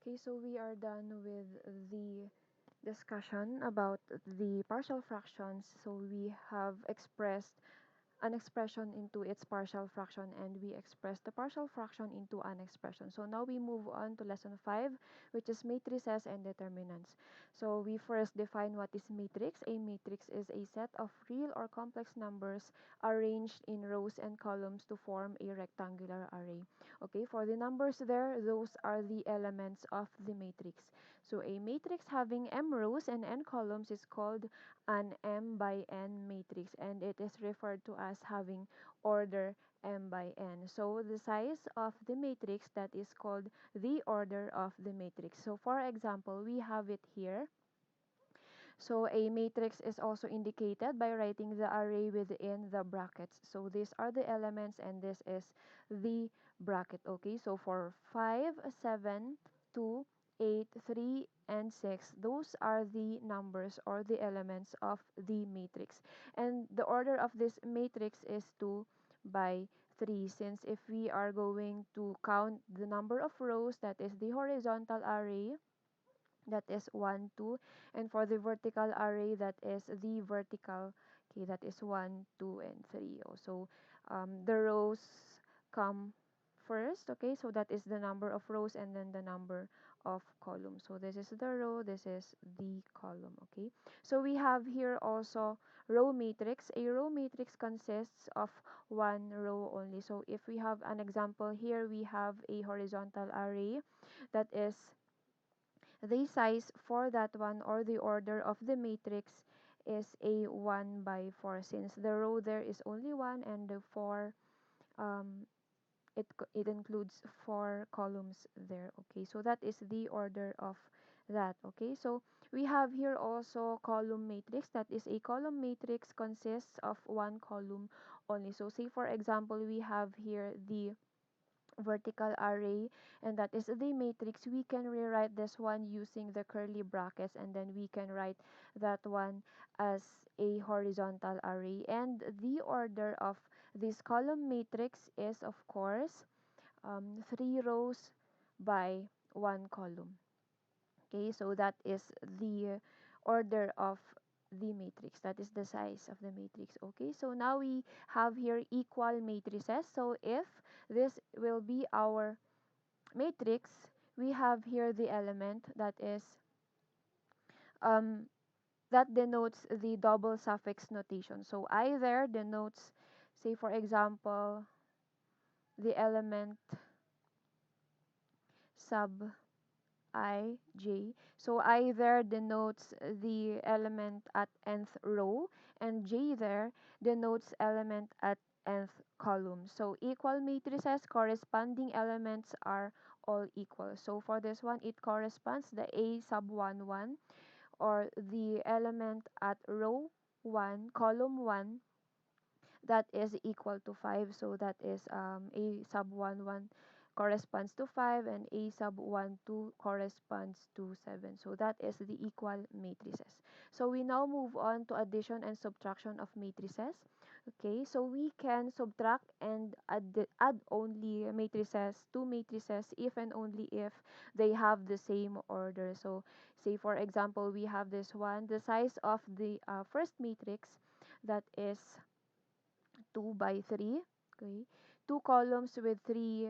Okay, so we are done with the discussion about the partial fractions. So we have expressed an expression into its partial fraction, and we express the partial fraction into an expression. So now we move on to lesson 5, which is matrices and determinants. So we first define what is matrix. A matrix is a set of real or complex numbers arranged in rows and columns to form a rectangular array. Okay, for the numbers there, those are the elements of the matrix. So a matrix having m rows and n columns is called an m by n matrix, and it is referred to as having order m by n. So the size of the matrix, that is called the order of the matrix. So for example, we have it here. So a matrix is also indicated by writing the array within the brackets. So these are the elements and this is the bracket. Okay, so for 5, 7, 2, 8, 3, and 6, those are the numbers or the elements of the matrix. And the order of this matrix is 2 by 3, since if we are going to count the number of rows, that is the horizontal array, that is 1 2, and for the vertical array, that is the vertical, okay, that is 1 2 and 3 also. The rows come first, okay, so that is the number of rows and then the number of columns. So this is the row, this is the column. Okay, so we have here also row matrix. A row matrix consists of one row only. So if we have an example here, we have a horizontal array, that is the size for that one, or the order of the matrix, is a 1 by 4, since the row there is only one and the 4, um, it includes 4 columns there. Okay, so that is the order of that. Okay, so we have here also column matrix. That is a column matrix consists of one column only. So say for example, we have here the vertical array, and that is the matrix. We can rewrite this one using the curly brackets, and then we can write that one as a horizontal array. And the order of this column matrix is, of course, 3 rows by 1 column. Okay, so that is the order of the matrix, that is the size of the matrix. Okay, so now we have here equal matrices. So if this will be our matrix, we have here the element that is um, that denotes the double suffix notation. So either denotes, say for example, the element sub I, j. So I there denotes the element at nth row, and j there denotes element at nth column. So equal matrices, corresponding elements are all equal. So for this one, it corresponds the a sub 1 1, or the element at row 1, column 1, that is equal to 5. So that is a sub 1 1 corresponds to 5, and a sub 1 2 corresponds to 7. So that is the equal matrices. So we now move on to addition and subtraction of matrices. Okay, so we can subtract and add only matrices, two matrices, if and only if they have the same order. So say for example, we have this one, the size of the first matrix, that is 2 by 3. Okay, two columns with three,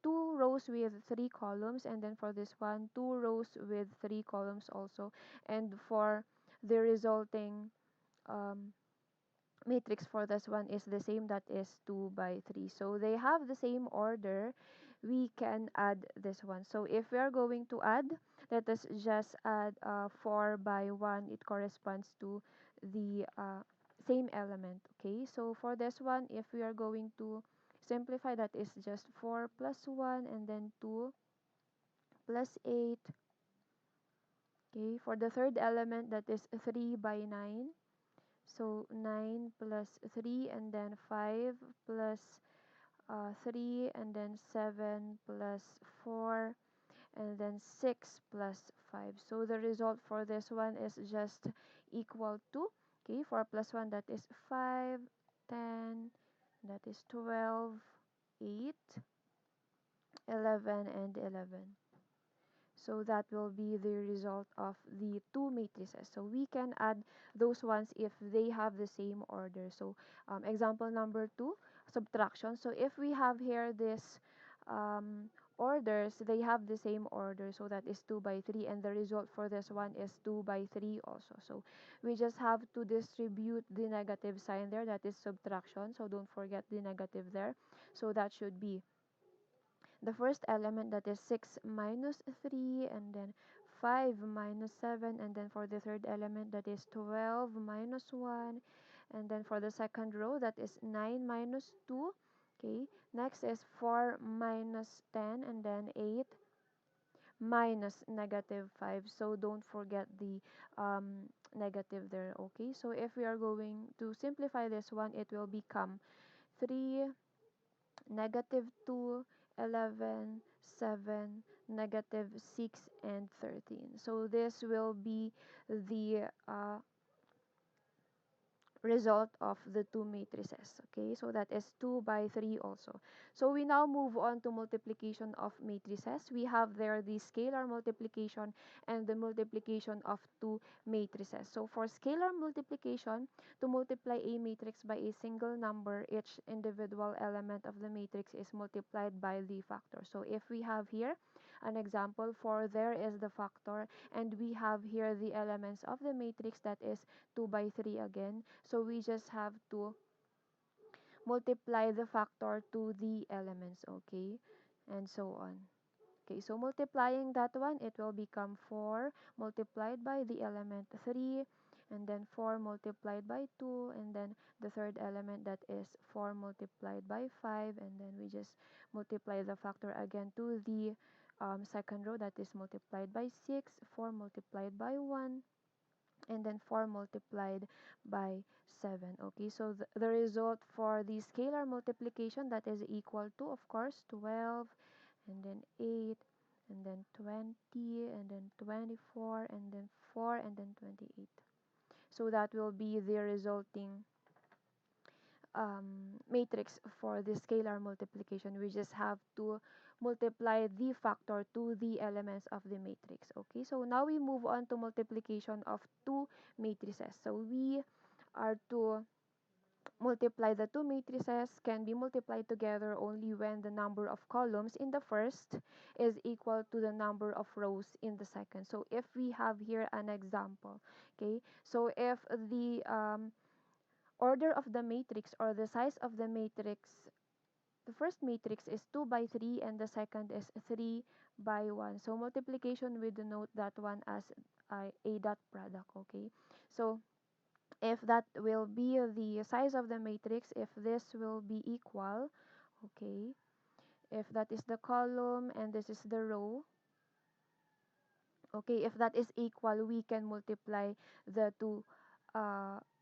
two rows with three columns, and then for this one, two rows with three columns also, and for the resulting um, matrix for this one is the same, that is 2 by 3. So they have the same order. We can add this one. So if we are going to add, let us just add 4 by 1. It corresponds to the same element. Okay, so for this one, if we are going to simplify, that is just 4 plus 1, and then 2 plus 8. Okay, for the third element, that is 3 by 9. So 9 plus 3, and then 5 plus 3, and then 7 plus 4, and then 6 plus 5. So the result for this one is just equal to, okay, 4 plus 1, that is 5, 10, that is 12, 8, 11, and 11. So that will be the result of the two matrices. So we can add those ones if they have the same order. So example number 2, subtraction. So if we have here this orders, they have the same order. So that is 2 by 3, and the result for this one is 2 by 3 also. So we just have to distribute the negative sign there. That is subtraction. So don't forget the negative there. So that should be the first element, that is 6 minus 3, and then 5 minus 7, and then for the third element, that is 12 minus 1, and then for the second row, that is 9 minus 2. Okay, next is 4 minus 10, and then 8 minus negative 5. So don't forget the negative there. Okay, so if we are going to simplify this one, it will become 3, negative 2, 11, 7, negative 6, and 13. So this will be the result of the two matrices. Okay, so that is 2 by 3 also. So we now move on to multiplication of matrices. We have there the scalar multiplication and the multiplication of two matrices. So for scalar multiplication, to multiply a matrix by a single number, each individual element of the matrix is multiplied by the factor. So if we have here an example, for there is the factor, and we have here the elements of the matrix, that is 2 by 3 again. So we just have to multiply the factor to the elements, okay? And so on. Okay, so multiplying that one, it will become 4 multiplied by the element 3, and then 4 multiplied by 2, and then the third element, that is 4 multiplied by 5, and then we just multiply the factor again to the second row, that is multiplied by 6, 4 multiplied by 1, and then 4 multiplied by 7. Okay, so the result for the scalar multiplication, that is equal to, of course, 12, and then 8, and then 20, and then 24, and then 4, and then 28. So that will be the resulting matrix for the scalar multiplication. We just have to multiply the factor to the elements of the matrix. Okay, so now we move on to multiplication of two matrices. So we are to multiply the two matrices can be multiplied together only when the number of columns in the first is equal to the number of rows in the second. So if we have here an example, okay, so if the order of the matrix, or the size of the matrix, the first matrix is 2 by 3 and the second is 3 by 1. So multiplication, we denote that one as a dot product. Okay, so if that will be the size of the matrix, if this will be equal, okay, if that is the column and this is the row, okay, if that is equal, we can multiply the two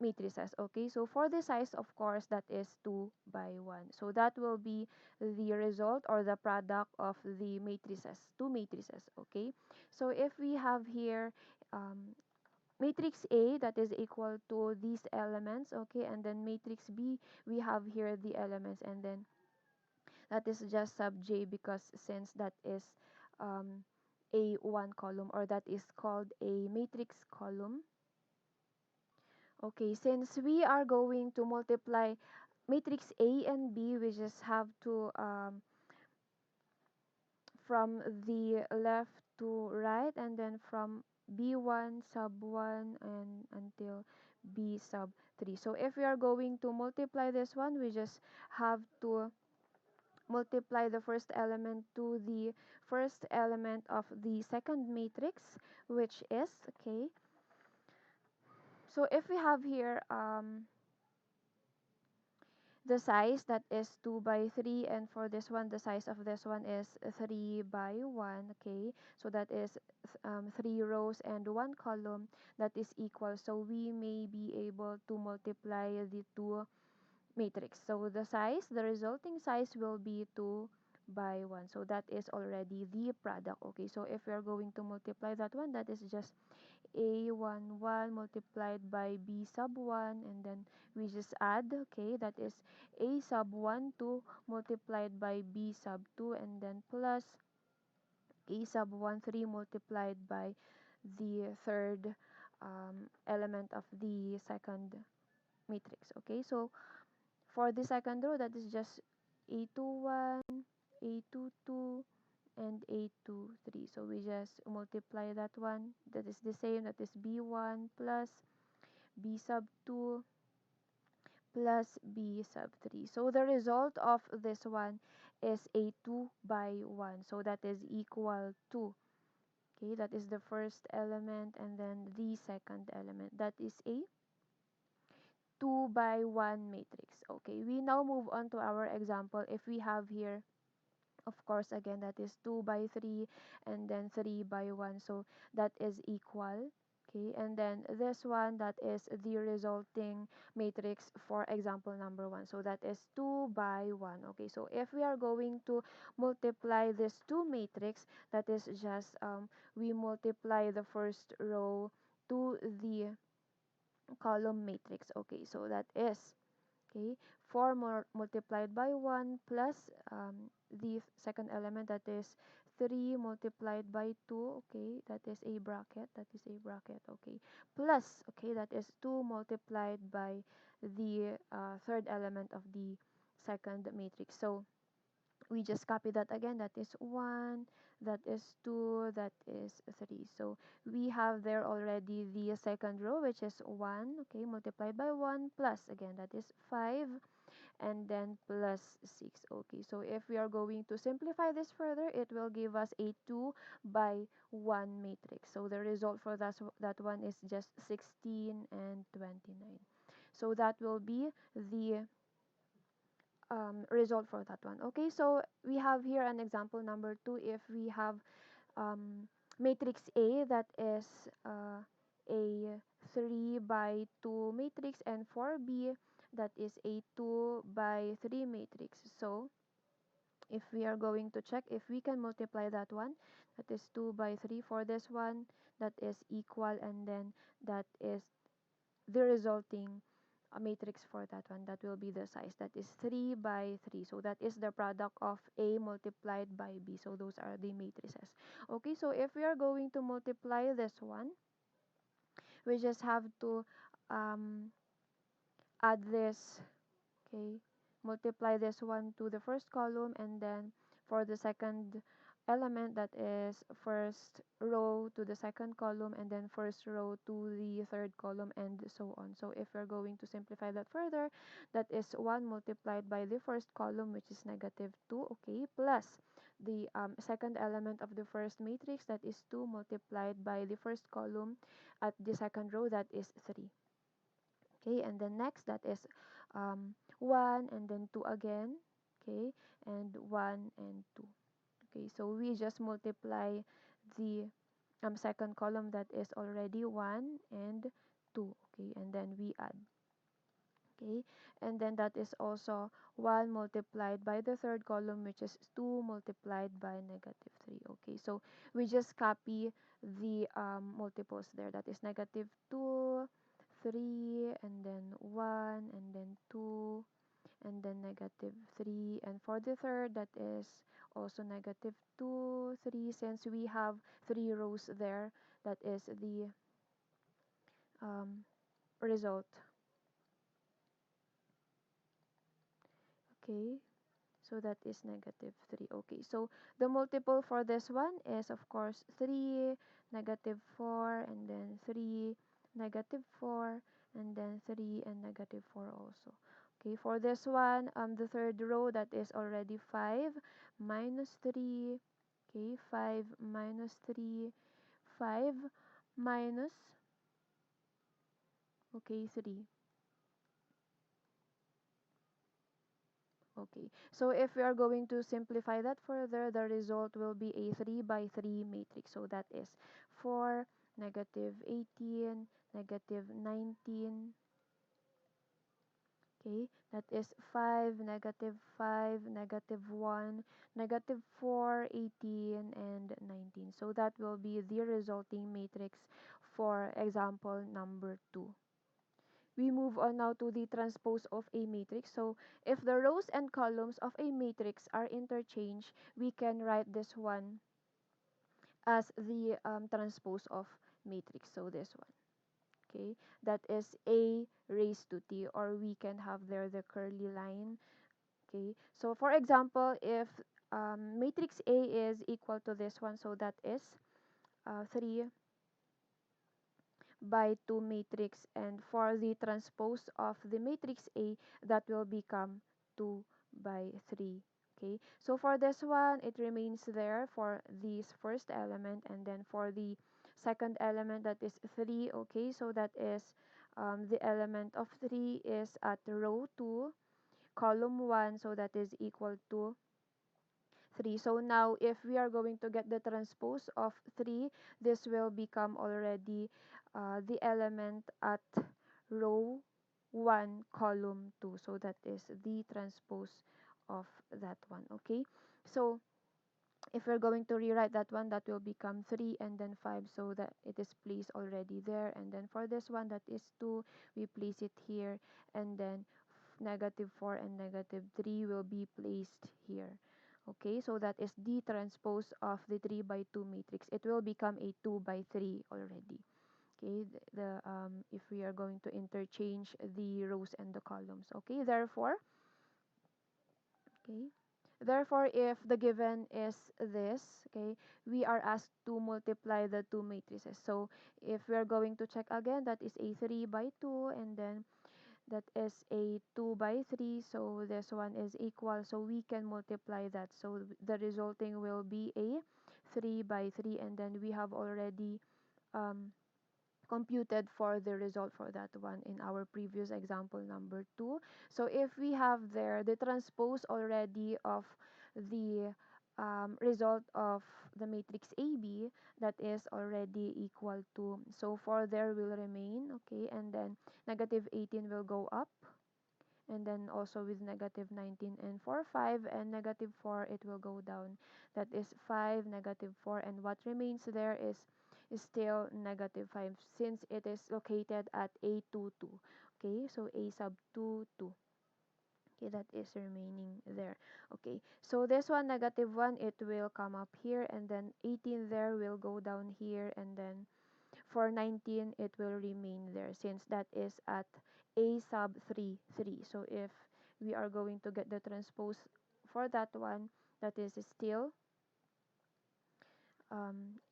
matrices. Okay, so for the size, of course, that is 2 by 1. So that will be the result, or the product of the matrices, two matrices. Okay, so if we have here matrix A, that is equal to these elements, okay, and then matrix B, we have here the elements, and then that is just sub J, because since that is a one column, or that is called a matrix column. Okay, since we are going to multiply matrix A and B, we just have to from the left to right, and then from B1 sub 1 and until B sub 3. So if we are going to multiply this one, we just have to multiply the first element to the first element of the second matrix, which is, okay, so if we have here the size, that is 2 by 3, and for this one, the size of this one is 3 by 1. Okay, so that is 3 rows and 1 column, that is equal. So we may be able to multiply the two matrix. So the size, the resulting size will be 2 by 1. So that is already the product. Okay, so if we are going to multiply that one, that is just A11 multiplied by B sub 1, and then we just add, okay, that is A sub 1 2 multiplied by B sub 2, and then plus A sub 1 3 multiplied by the third element of the second matrix. Okay, so for the second row, that is just A21, A22, and A23. So we just multiply that one. That is the same. That is B1 plus B sub 2 plus B sub 3. So the result of this one is a 2 by 1. So that is equal to, okay, that is the first element, and then the second element. That is a 2 by 1 matrix. Okay, we now move on to our example. If we have here, of course, again, that is 2 by 3 and then 3 by 1. So that is equal. Okay, and then this one, that is the resulting matrix for example number 1. So that is 2 by 1. Okay, so if we are going to multiply this two matrix, that is just we multiply the first row to the column matrix. Okay, so that is, okay, 4 more multiplied by 1 plus the second element, that is 3 multiplied by 2. Okay, that is a bracket, okay, plus, okay, that is 2 multiplied by the third element of the second matrix. So we just copy that again. That is 1, that is 2, that is 3. So we have there already the second row, which is 1, okay, multiplied by 1 plus, again, that is 5, and then plus 6. Okay, so if we are going to simplify this further, it will give us a 2 by 1 matrix. So the result for that one is just 16 and 29. So that will be the result for that one. Okay, so we have here an example number 2. If we have matrix A, that is a 3 by 2 matrix, and for B, that is a 2 by 3 matrix. So if we are going to check if we can multiply that one, that is 2 by 3 for this one, that is equal, and then that is the resulting matrix for that one. That will be the size, that is 3 by 3. So that is the product of A multiplied by B. So those are the matrices. Okay, so if we are going to multiply this one, we just have to um, add this, okay, multiply this one to the first column, and then for the second element, that is first row to the second column, and then first row to the third column, and so on. So if we're going to simplify that further, that is 1 multiplied by the first column, which is negative 2, okay, plus the second element of the first matrix, that is 2 multiplied by the first column at the second row, that is 3. Okay, and then next, that is 1 and then 2 again, okay, and 1 and 2. Okay, so we just multiply the second column, that is already 1 and 2, okay, and then we add, okay, and then that is also 1 multiplied by the third column, which is 2 multiplied by negative 3. Okay, so we just copy the multiples there, that is negative 2, 3, and then 1, and then 2, and then negative 3, and for the third, that is also negative 2, 3, since we have 3 rows there, that is the result. Okay, so that is negative 3. Okay, so the multiple for this one is, of course, 3, negative 4, and then 3, negative 4, and then 3 and negative 4 also. Okay, for this one, the third row, that is already 5 minus 3. Okay, 5 minus 3, 5 minus, okay, 3. Okay, so if we are going to simplify that further, the result will be a 3 by 3 matrix. So that is 4, negative 18, negative 19. Okay, that is 5, negative 5, negative 1, negative 4, 18, and 19. So that will be the resulting matrix for example number 2. We move on now to the transpose of a matrix. So if the rows and columns of a matrix are interchanged, we can write this one as the transpose of matrix. So this one, okay, that is a raised to t, or we can have there the curly line. Okay, so for example, if matrix A is equal to this one, so that is 3 by 2 matrix, and for the transpose of the matrix A, that will become 2 by 3. Okay, so for this one, it remains there for this first element, and then for the second element, that is 3. Okay, so that is the element of 3 is at row 2, column 1, so that is equal to 3. So now if we are going to get the transpose of 3, this will become already the element at row 1, column 2. So that is the transpose of that one. Okay, so if we're going to rewrite that one, that will become 3 and then 5, so that it is placed already there. And then for this one, that is 2, we place it here, and then negative 4 and negative 3 will be placed here. Okay, so that is the transpose of the 3 by 2 matrix. It will become a 2 by 3 already. Okay, if we are going to interchange the rows and the columns. Okay, okay, therefore, if the given is this, okay, we are asked to multiply the two matrices. So if we are going to check again, that is a 3 by 2, and then that is a 2 by 3, so this one is equal, so we can multiply that, so the resulting will be a 3 by 3, and then we have already um, computed for the result for that one in our previous example number 2. So if we have there the transpose already of the result of the matrix AB, that is already equal to, so 4 there will remain, okay, and then negative 18 will go up, and then also with negative 19 and 4 5, and negative 4 it will go down, that is 5 negative 4, and what remains there is still negative 5, since it is located at a22. Okay, so a sub 2 2. Okay, that is remaining there. Okay, so this one negative 1, it will come up here, and then 18 there will go down here, and then for 19 it will remain there, since that is at a sub 3 3. So if we are going to get the transpose for that one, that is still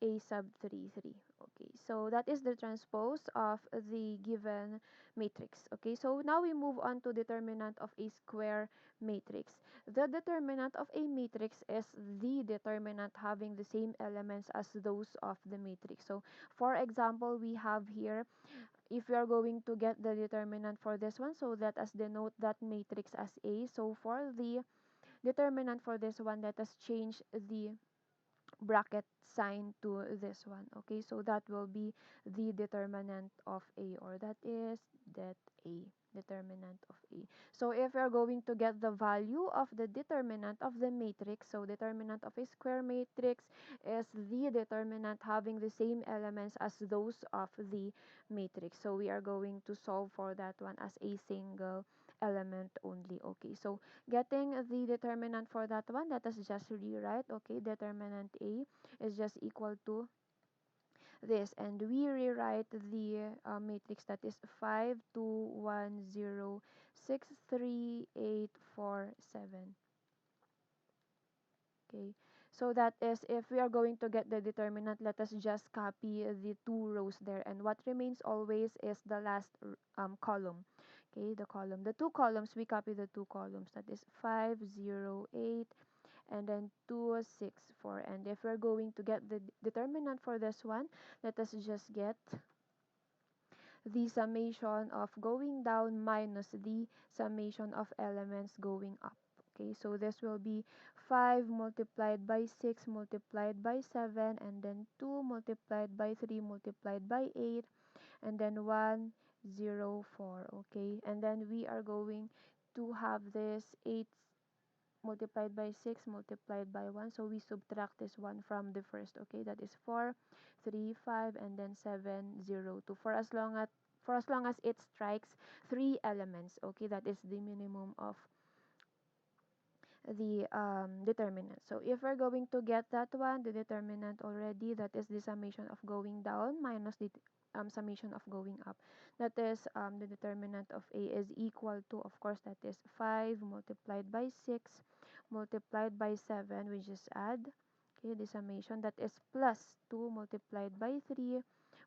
a sub 3 3. Okay, so that is the transpose of the given matrix. Okay, so now we move on to determinant of a square matrix. The determinant of a matrix is the determinant having the same elements as those of the matrix. So for example, we have here, if we are going to get the determinant for this one, so let us denote that matrix as A. So for the determinant for this one, let us change the bracket sign to this one. Okay, so that will be the determinant of A, or that is that A, determinant of A. So if we are going to get the value of the determinant of the matrix, so determinant of a square matrix is the determinant having the same elements as those of the matrix. So we are going to solve for that one as a single element only. Okay, so getting the determinant for that one, let us just rewrite. Okay, determinant A is just equal to this, and we rewrite the matrix, that is 5 2 1 0 6 3 8 4 7. Okay, so that is, if we are going to get the determinant, let us just copy the two rows there, and what remains always is the last column. Okay, the two columns, we copy the two columns, that is 5 0 8, and then 2 6 4. And if we're going to get the determinant for this one, let us just get the summation of going down minus the summation of elements going up. Okay, so this will be 5 multiplied by 6 multiplied by 7, and then 2 multiplied by 3 multiplied by 8, and then 1 0 4. Okay, and then we are going to have this 8 multiplied by 6 multiplied by 1, so we subtract this one from the first. Okay, that is 4 3 5, and then 7 0 2, for as long as it strikes three elements. Okay, that is the minimum of the determinant. So if we're going to get that one, the determinant already, that is the summation of going down minus the summation of going up. That is the determinant of A is equal to, of course, that is 5 multiplied by 6 multiplied by 7. We just add, okay, the summation, that is plus 2 multiplied by 3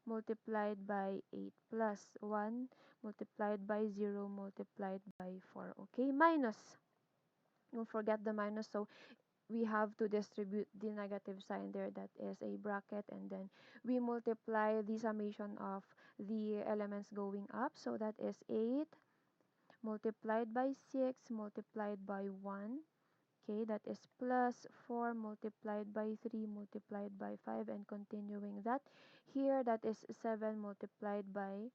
multiplied by 8 plus 1 multiplied by 0 multiplied by 4. Okay, minus, don't forget the minus, so we have to distribute the negative sign there, that is a bracket, and then we multiply the summation of the elements going up, so that is 8 multiplied by 6 multiplied by 1. Okay, that is plus 4 multiplied by 3 multiplied by 5, and continuing that here, that is 7 multiplied by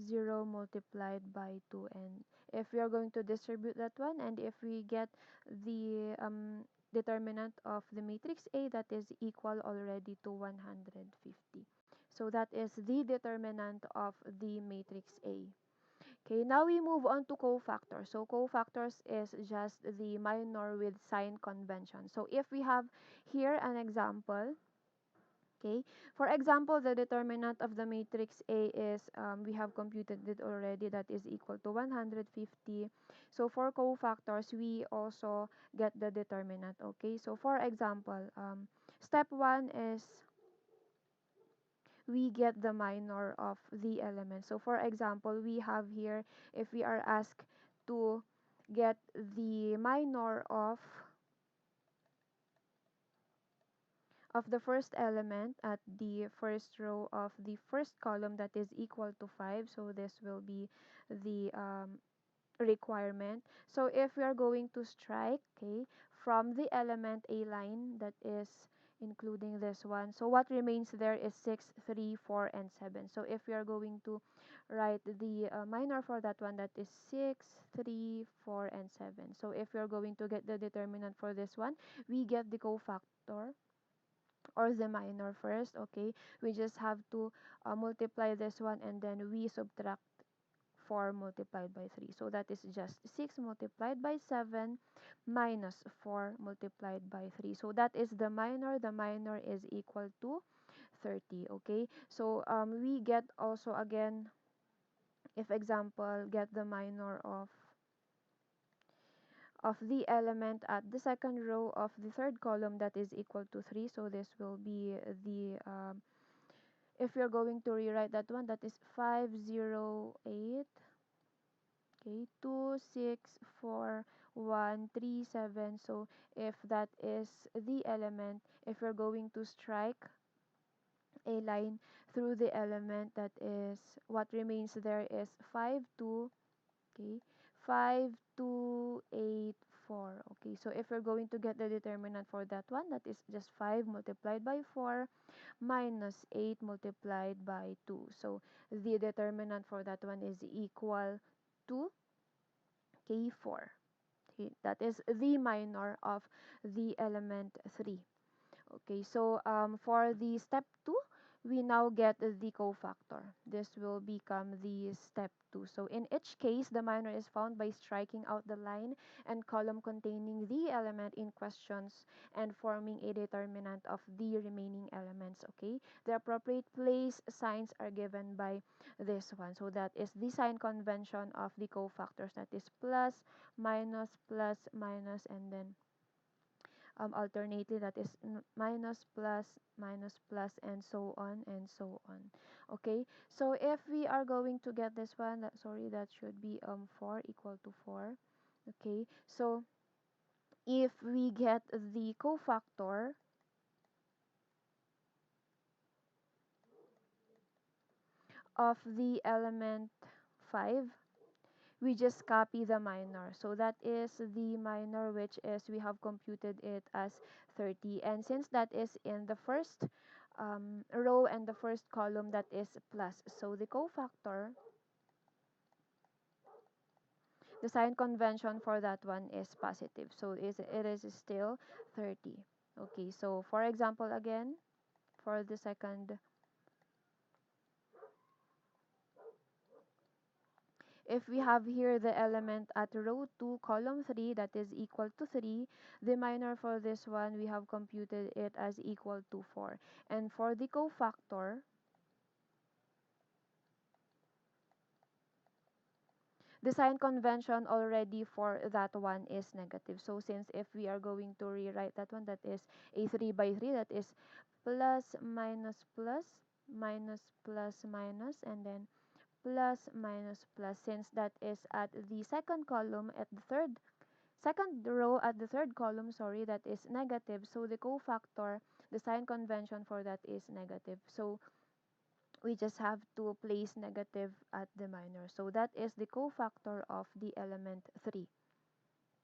0 multiplied by 2. And if we are going to distribute that one, and if we get the determinant of the matrix A, that is equal already to 150. So that is the determinant of the matrix A. Okay, now we move on to cofactors. So cofactors is just the minor with sign convention. So if we have here an example, okay, for example, the determinant of the matrix A is, we have computed it already, that is equal to 150. So for cofactors, we also get the determinant. Okay, so for example, step 1 is we get the minor of the element. So for example, we have here, if we are asked to get the minor of the first element at the first row of the first column, that is equal to 5. So this will be the requirement. So if we are going to strike, okay, from the element A line, that is including this one, so what remains there is 6, 3, 4, and 7. So if we are going to write the minor for that one, that is 6, 3, 4, and 7. So if we are going to get the determinant for this one, we get the cofactor or the minor first. Okay, we just have to multiply this one, and then we subtract 4 multiplied by 3. So that is just 6 multiplied by 7 minus 4 multiplied by 3. So that is the minor. The minor is equal to 30. Okay, so we get also again, if example, get the minor of the element at the second row of the third column, that is equal to 3. So this will be the if you're going to rewrite that one, that is 508, okay, 2 6 4 1 3 7. So if that is the element, if you're going to strike a line through the element, that is what remains there is 5 2, okay, 5 2 8 4. Okay, so if we're going to get the determinant for that one, that is just 5 multiplied by 4 minus 8 multiplied by 2. So the determinant for that one is equal to, okay, 4. Okay, that is the minor of the element 3. Okay, so for the step 2, we now get the cofactor. This will become the step 2. So in each case, the minor is found by striking out the line and column containing the element in questions and forming a determinant of the remaining elements. Okay, the appropriate place signs are given by this one. So that is the sign convention of the cofactors. That is plus, minus, and then alternately, that is minus, plus, and so on and so on. Okay, so if we are going to get this one, that should be 4 equal to 4. Okay, so if we get the cofactor of the element 5, we just copy the minor. So that is the minor, which is, we have computed it as 30. And since that is in the first row and the first column, that is plus. So the cofactor, the sign convention for that one is positive. So it is still 30. Okay, so for example, again, for the second, if we have here the element at row 2, column 3, that is equal to 3, the minor for this one, we have computed it as equal to 4. And for the cofactor, the sign convention already for that one is negative. So since if we are going to rewrite that one, that is a 3 by 3, that is plus minus plus minus plus minus and then plus minus plus, since that is at the second column at the second row at the third column, sorry, that is negative. So the cofactor, the sign convention for that is negative. So we just have to place negative at the minor. So that is the cofactor of the element 3.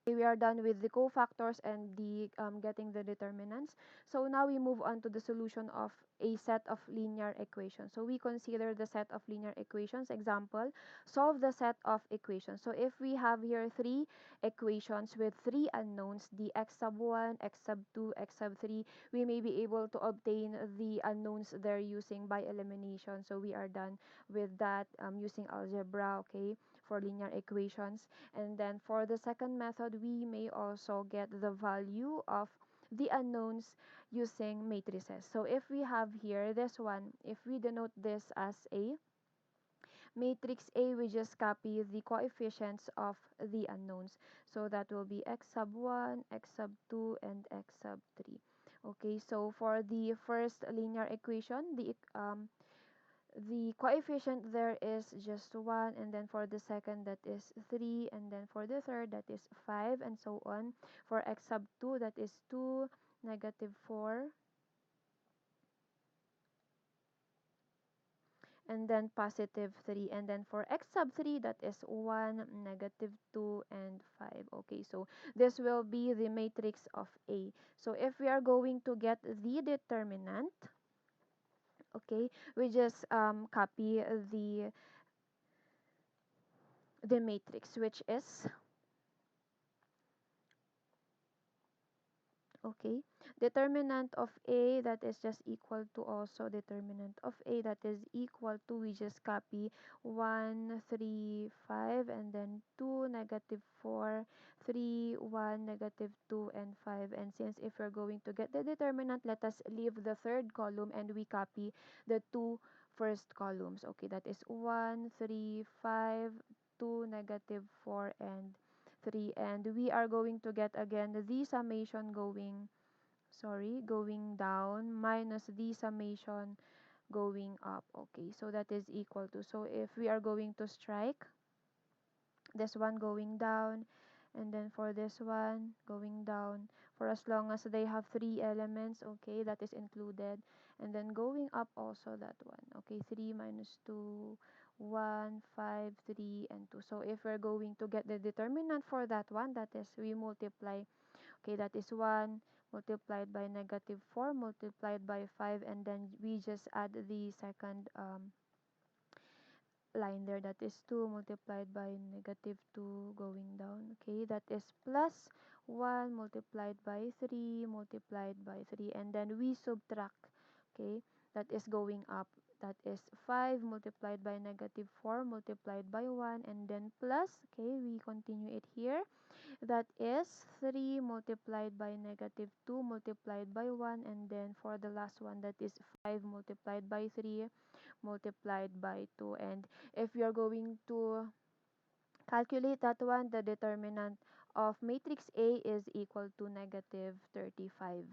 We are done with the cofactors and the getting the determinants. So now we move on to the solution of a set of linear equations. So we consider the set of linear equations. Example, solve the set of equations. So if we have here three equations with three unknowns, the x sub 1, x sub 2, x sub 3, we may be able to obtain the unknowns there using by elimination. So we are done with that using algebra, okay, for linear equations. And then for the second method, we may also get the value of the unknowns using matrices. So if we have here this one, if we denote this as a matrix A, we just copy the coefficients of the unknowns. So that will be x sub 1, x sub 2, and x sub 3. Okay, so for the first linear equation, the coefficient there is just 1, and then for the second that is 3, and then for the third that is 5, and so on. For x sub 2 that is 2, negative 4, and then positive 3, and then for x sub 3 that is 1, negative 2, and 5. Okay, so this will be the matrix of A. So if we are going to get the determinant, okay, we just copy the matrix, which is, okay, determinant of A, that is just equal to also determinant of A, that is equal to, we just copy 1, 3, 5, and then 2, negative 4, 3, 1, negative 2, and 5. And since if we're going to get the determinant, let us leave the third column and we copy the two first columns. Okay, that is 1, 3, 5, 2, negative 4, and 3, and we are going to get again the summation going down minus the summation going up. Okay, so that is equal to, so if we are going to strike this one going down, and then for this one going down, for as long as they have three elements, okay, that is included, and then going up also that one. Okay, 3 minus 2, 1, 5, 3, and 2. So if we're going to get the determinant for that one, that is we multiply, okay, that is 1 multiplied by negative 4 multiplied by 5, and then we just add the second line there, that is 2 multiplied by negative 2 going down. Okay, that is plus 1 multiplied by 3 multiplied by 3, and then we subtract, okay, that is going up, that is 5 multiplied by negative 4 multiplied by 1, and then plus, okay, we continue it here, that is 3 multiplied by negative 2 multiplied by 1, and then for the last one that is 5 multiplied by 3 multiplied by 2. And if you are going to calculate that one, the determinant of matrix A is equal to negative 35.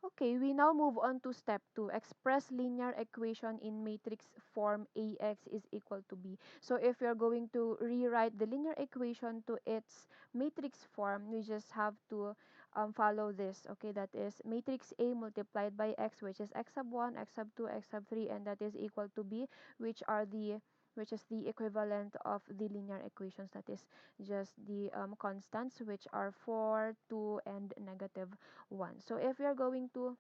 Okay, we now move on to step 2. Express linear equation in matrix form AX is equal to B. So if you're going to rewrite the linear equation to its matrix form, we just have to follow this. Okay, that is matrix A multiplied by X, which is X sub 1, X sub 2, X sub 3, and that is equal to B, which is the equivalent of the linear equations, that is just the constants, which are 4, 2, and negative 1. So if we are going to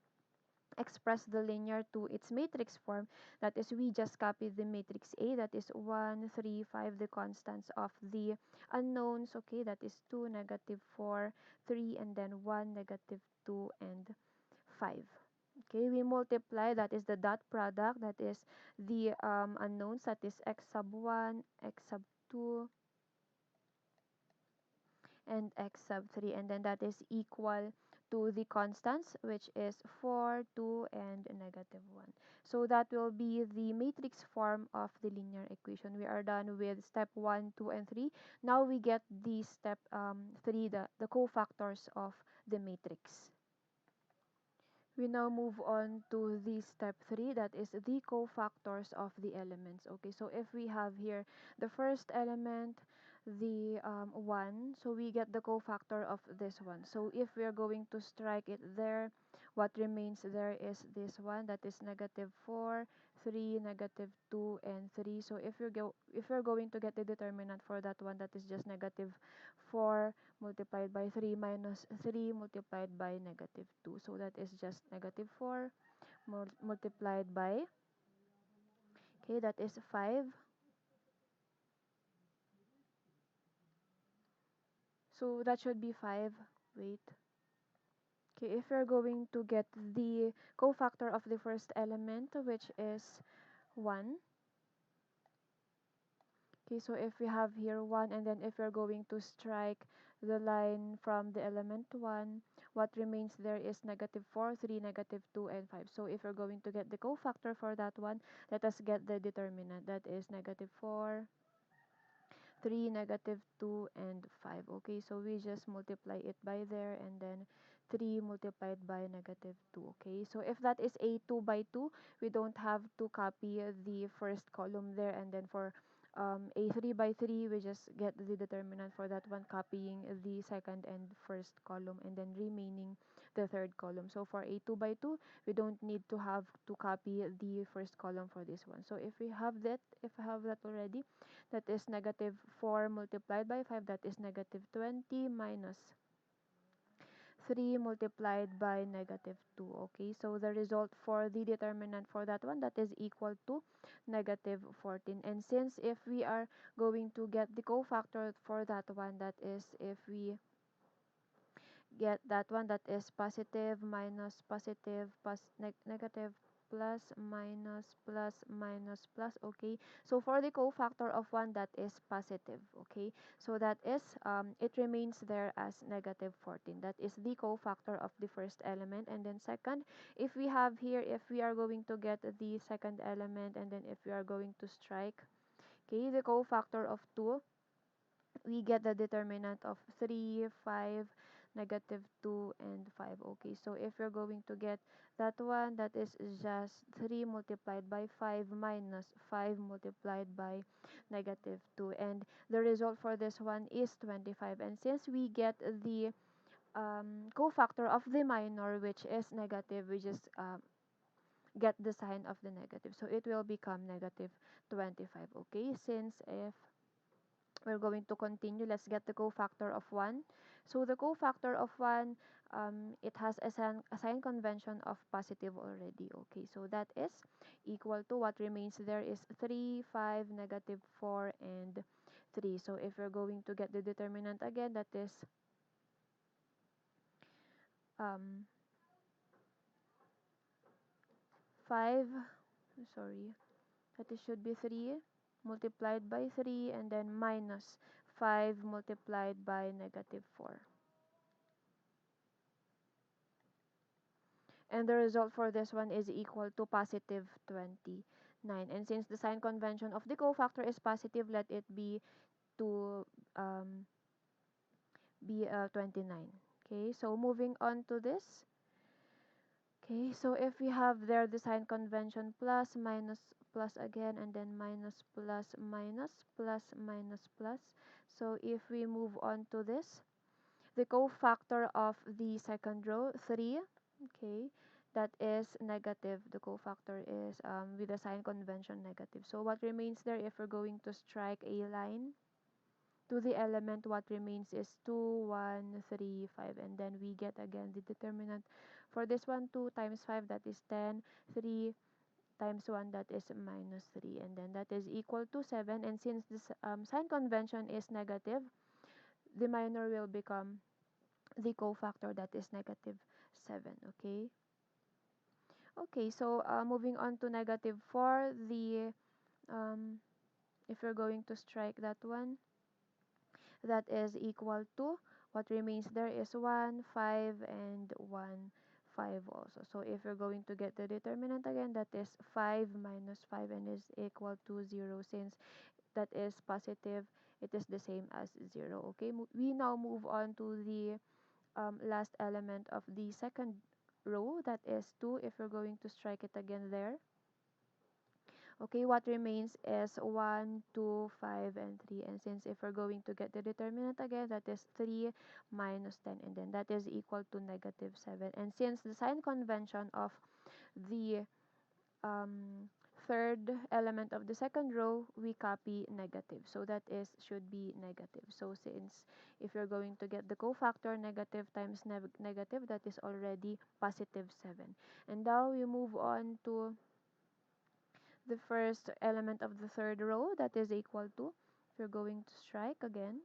express the linear to its matrix form, that is we just copy the matrix A, that is 1, 3, 5, the constants of the unknowns, okay, that is 2, negative 4, 3, and then 1, negative 2, and 5. Okay, we multiply, that is the dot product, that is the unknowns, that is x sub 1, x sub 2, and x sub 3, and then that is equal to the constants, which is 4, 2, and negative 1. So that will be the matrix form of the linear equation. We are done with step 1, 2, and 3. Now we get the step 3, the cofactors of the matrix. We now move on to the step 3, that is the cofactors of the elements. Okay, so if we have here the first element, the 1, so we get the cofactor of this one. So if we are going to strike it there, what remains there is this one, that is negative 4, 3, negative 2, and 3. So if you're going to get the determinant for that one, that is just negative 4 multiplied by 3 minus 3 multiplied by negative 2. So that is just negative 4 multiplied by, okay, that is 5. So that should be 5. Wait. Okay, if you're going to get the cofactor of the first element, which is 1. Okay, so if we have here 1, and then if we're going to strike the line from the element 1, what remains there is negative 4, 3, negative 2, and 5. So if we're going to get the cofactor for that one, let us get the determinant. That is negative 4, 3, negative 2, and 5. Okay, so we just multiply it by there, and then 3 multiplied by negative 2. Okay, so if that is a 2 by 2, we don't have to copy the first column there, and then for a 3 by 3, we just get the determinant for that one, copying the second and first column, and then remaining the third column. So for a 2 by 2, we don't need to have to copy the first column for this one. So if we have that, if I have that already, that is negative 4 multiplied by 5, that is negative 20 minus 3 multiplied by negative 2. Okay, so the result for the determinant for that one, that is equal to negative 14. And since if we are going to get the cofactor for that one, that is if we get that one, that is positive minus positive negative plus minus plus minus plus. Okay, so for the cofactor of 1, that is positive. Okay, so that is it remains there as negative 14. That is the cofactor of the first element. And then second, if we have here, if we are going to get the second element, and then if we are going to strike, okay, the cofactor of 2, we get the determinant of 3, 5, negative 2, and 5. Okay, so if you're going to get that one, that is just 3 multiplied by 5 minus 5 multiplied by negative 2. And the result for this one is 25. And since we get the cofactor of the minor, which is negative, we just get the sign of the negative. So it will become negative 25. Okay, since if we're going to continue, let's get the cofactor of 1. So the cofactor of 1, it has a sign convention of positive already. Okay, so that is equal to, what remains there is 3, 5, negative 4, and 3. So if we're going to get the determinant again, that is um, 5, sorry, that is should be 3 multiplied by 3, and then minus 5 multiplied by negative 4. And the result for this one is equal to positive 29. And since the sign convention of the cofactor is positive, let it be to um, be 29. Okay, so moving on to this. Okay, so if we have there the sign convention, plus minus plus again, and then minus plus minus plus minus plus. So if we move on to this, the cofactor of the second row, 3, okay, that is negative. The cofactor is with the sign convention negative. So what remains there, if we're going to strike a line to the element, what remains is 2, 1, 3, 5, and then we get again the determinant for this one. 2 times 5, that is 10, 3 times 1, that is minus 3, and then that is equal to 7. And since this sign convention is negative, the minor will become the cofactor, that is negative 7. Okay, Okay, so moving on to negative 4, the if you're going to strike that one, that is equal to, what remains there is 1, 5, and 1, 5 also. So if you're going to get the determinant again, that is 5 minus 5 and is equal to 0. Since that is positive, it is the same as 0. Okay, we now move on to the last element of the second row, that is 2. If you're going to strike it again there, okay, what remains is 1, 2, 5, and 3. And since if we're going to get the determinant again, that is 3 minus 10, and then that is equal to negative 7. And since the sign convention of the um, third element of the second row, we copy negative. So that is should be negative. So since if you're going to get the cofactor, negative times negative, that is already positive 7. And now we move on to the first element of the third row, that is equal to, if you're going to strike again,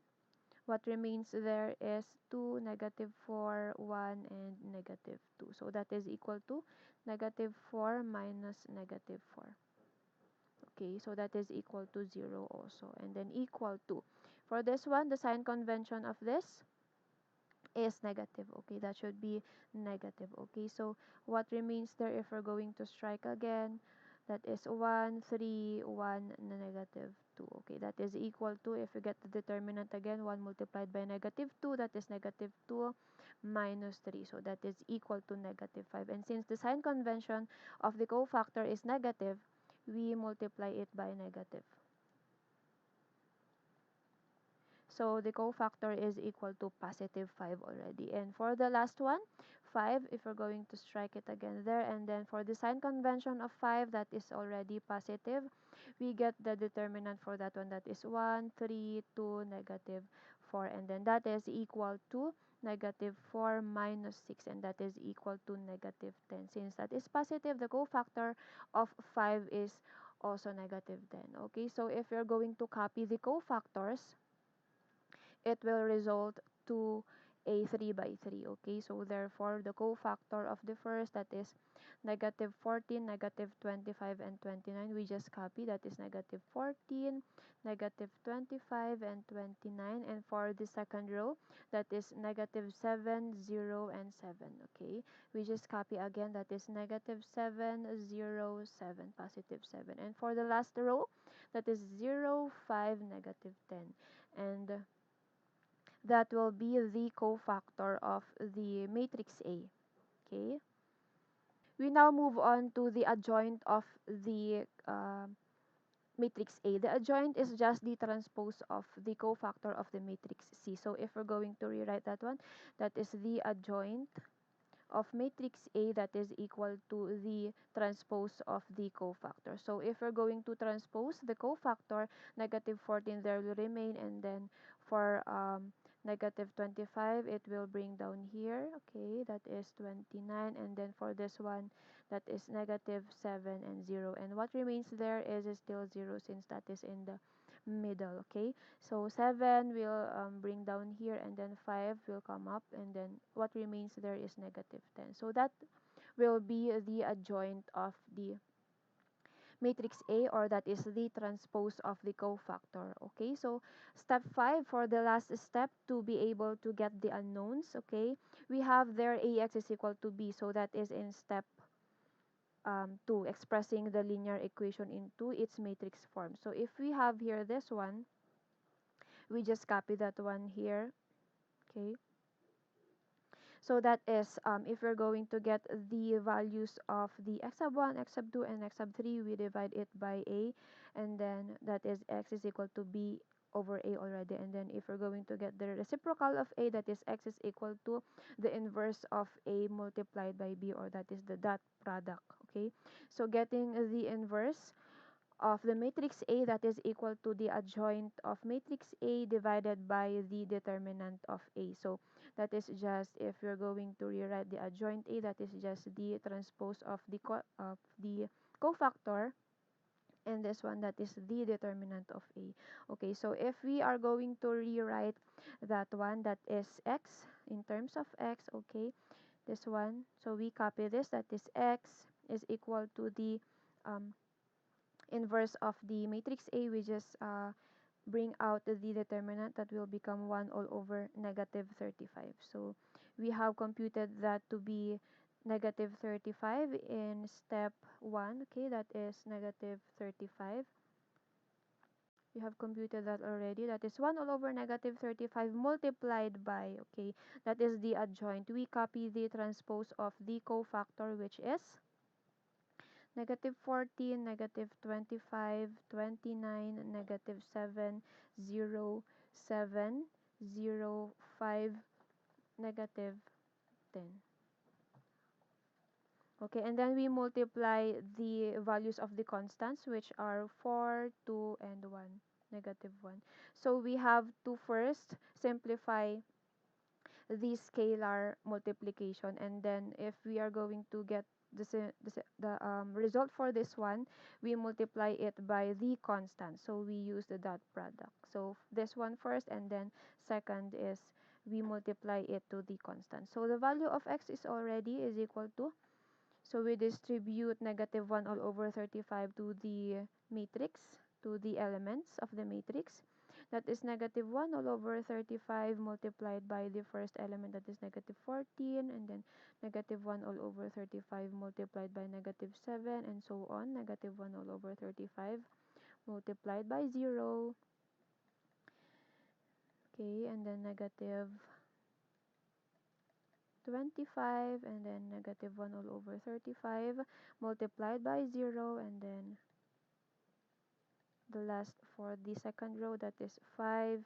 what remains there is 2, negative 4, 1, and negative 2. So that is equal to negative 4 minus negative 4. Okay, so that is equal to 0 also. And then equal to, for this one, the sign convention of this is negative. Okay, that should be negative. Okay, so what remains there if we're going to strike again, that is 1, 3, 1, negative 2. Okay, that is equal to, if you get the determinant again, 1 multiplied by negative 2, that is negative 2 minus 3. So that is equal to negative 5. And since the sign convention of the cofactor is negative, we multiply it by negative. So the cofactor is equal to positive 5 already. And for the last one, 5, if we're going to strike it again there, and then for the sign convention of 5, that is already positive, we get the determinant for that one, that is 1, 3, 2, negative 4. And then that is equal to negative 4 minus 6, and that is equal to negative 10. Since that is positive, the cofactor of 5 is also negative 10. Okay, so if you're going to copy the cofactors, it will result to a 3 by 3. Okay, so therefore the cofactor of the first, that is negative 14, negative 25, and 29, we just copy, that is negative 14, negative 25, and 29. And for the second row, that is negative 7, 0, and 7. Okay, we just copy again, that is negative 7, 0, 7, positive 7. And for the last row, that is 0, 5, negative 10. And that will be the cofactor of the matrix A. Okay. We now move on to the adjoint of the matrix A. The adjoint is just the transpose of the cofactor of the matrix C. So if we're going to rewrite that one, that is the adjoint of matrix A, that is equal to the transpose of the cofactor. So if we're going to transpose the cofactor, negative 14 there will remain, and then for negative 25, it will bring down here. Okay, that is 29, and then for this one, that is negative 7 and 0. And what remains there is still 0, since that is in the middle. Okay, so 7 will bring down here, and then 5 will come up, and then what remains there is negative 10. So that will be the adjoint of the matrix A, or that is the transpose of the cofactor. Okay, so step 5, for the last step to be able to get the unknowns, okay, we have there AX is equal to B, so that is in step 2, expressing the linear equation into its matrix form. So if we have here this one, we just copy that one here. Okay, so that is if we're going to get the values of the x sub 1, x sub 2, and x sub 3, we divide it by a, and then that is x is equal to b over a already. And then if we're going to get the reciprocal of a, that is x is equal to the inverse of a multiplied by b, or that is the dot product. Okay, so getting the inverse of the matrix A, that is equal to the adjoint of matrix A divided by the determinant of A. So that is just, if you're going to rewrite the adjoint A, that is just the transpose of the cofactor, and this one, that is the determinant of A. Okay, so if we are going to rewrite that one, that is x in terms of x. Okay, this one, so we copy this, that is x is equal to the um, inverse of the matrix A. We just bring out the determinant that will become 1 all over negative 35. So we have computed that to be negative 35 in step 1. Okay, that is negative 35. We have computed that already. That is 1 all over negative 35 multiplied by, okay, that is the adjoint. We copy the transpose of the cofactor, which is negative 14, negative 25, 29, negative 7, 0, 7, 0, 5, negative 10. Okay, and then we multiply the values of the constants, which are 4, 2, and 1, negative 1. So we have to first simplify the scalar multiplication, and then if we are going to get the result for this one, we multiply it by the constant, so we use the dot product. So this one first, and then second is we multiply it to the constant. So the value of x is already is equal to, so we distribute negative 1 all over 35 to the matrix, to the elements of the matrix. That is negative 1 all over 35 multiplied by the first element, that is negative 14, and then negative 1 all over 35 multiplied by negative 7, and so on. Negative 1 all over 35 multiplied by 0. Okay, and then negative 25, and then negative 1 all over 35 multiplied by 0, and then the last for the second row, that is 5,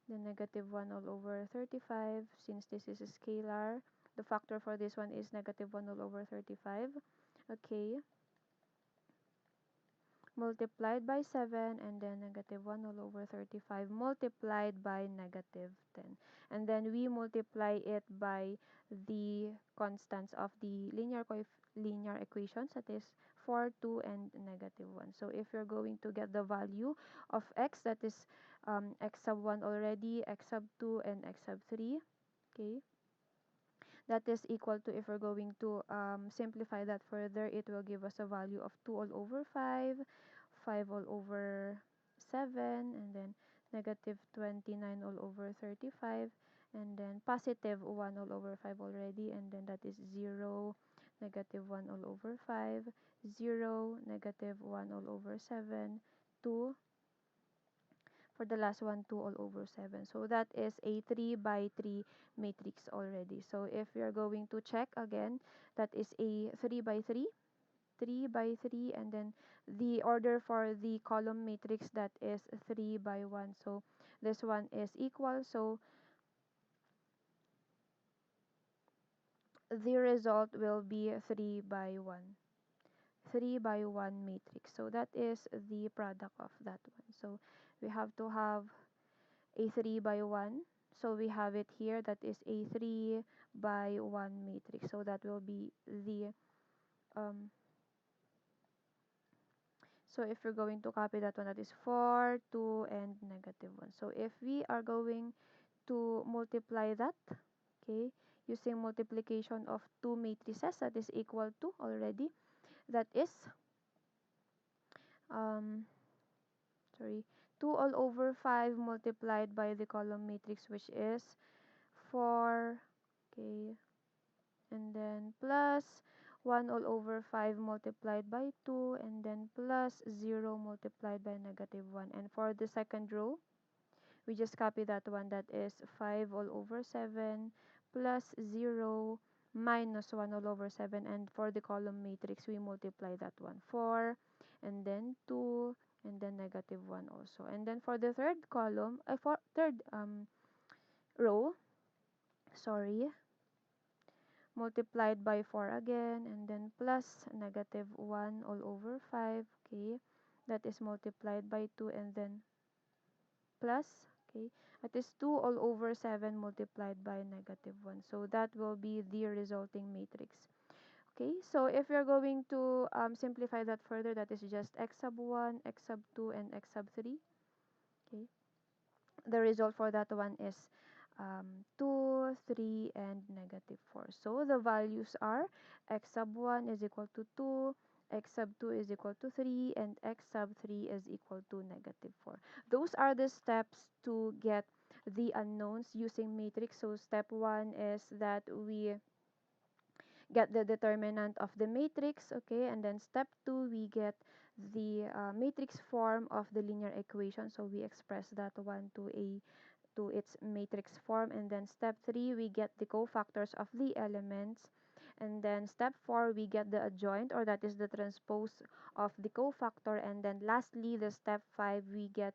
then negative 1 all over 35. Since this is a scalar, the factor for this one is negative 1 all over 35. Okay, multiplied by 7, and then negative 1 all over 35 multiplied by negative 10. And then we multiply it by the constants of the linear equations, that is 4, 2, and negative 1. So if you're going to get the value of x, that is x sub 1 already, x sub 2, and x sub 3. Okay, that is equal to, if we're going to simplify that further, it will give us a value of 2 all over 5, 5 all over 7, and then negative 29 all over 35, and then positive 1 all over 5 already, and then that is 0, negative 1 all over 5, 0, negative 1 all over 7, 2, for the last one, 2 all over 7. So that is a 3 by 3 matrix already. So if we are going to check again, that is a 3 by 3, 3 by 3, and then the order for the column matrix, that is 3 by 1. So this one is equal. So the result will be 3 by 1. 3 by 1 matrix. So that is the product of that one. So we have to have a 3 by 1. So we have it here, that is a 3 by 1 matrix. So that will be the so if we're going to copy that one, that is 4, 2, and negative 1. So if we are going to multiply that, okay, using multiplication of two matrices, that is equal to already, that is um sorry, 2 all over 5 multiplied by the column matrix, which is 4, okay, and then plus 1 all over 5 multiplied by 2, and then plus 0 multiplied by negative 1. And for the second row, we just copy that one, that is 5 all over 7 plus 0 minus 1 all over 7, and for the column matrix, we multiply that one, 4, and then 2, and then negative 1 also. And then for the third column, for third row, sorry, multiplied by 4 again, and then plus negative 1 all over 5, okay, that is multiplied by 2, and then plus, okay, that is 2 all over 7 multiplied by negative 1. So that will be the resulting matrix. Okay, so if you're going to simplify that further, that is just x sub 1, x sub 2, and x sub 3. Okay, the result for that one is 2, 3, and negative 4. So the values are x sub 1 is equal to 2, x sub 2 is equal to 3, and x sub 3 is equal to negative 4. Those are the steps to get the unknowns using matrix. So step 1 is that we get the determinant of the matrix, okay, and then step 2 we get the matrix form of the linear equation, so we express that one to its matrix form, and then step 3 we get the cofactors of the elements, and then step 4 we get the adjoint, or that is the transpose of the cofactor, and then lastly the step 5 we get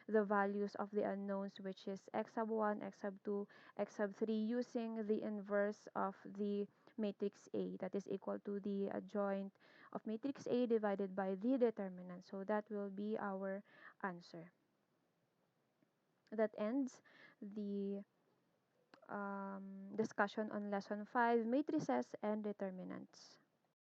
the values of the unknowns, which is x sub 1, x sub 2, x sub 3, using the inverse of the matrix A, that is equal to the adjoint of matrix A divided by the determinant. So that will be our answer. That ends the discussion on lesson 5, matrices and determinants.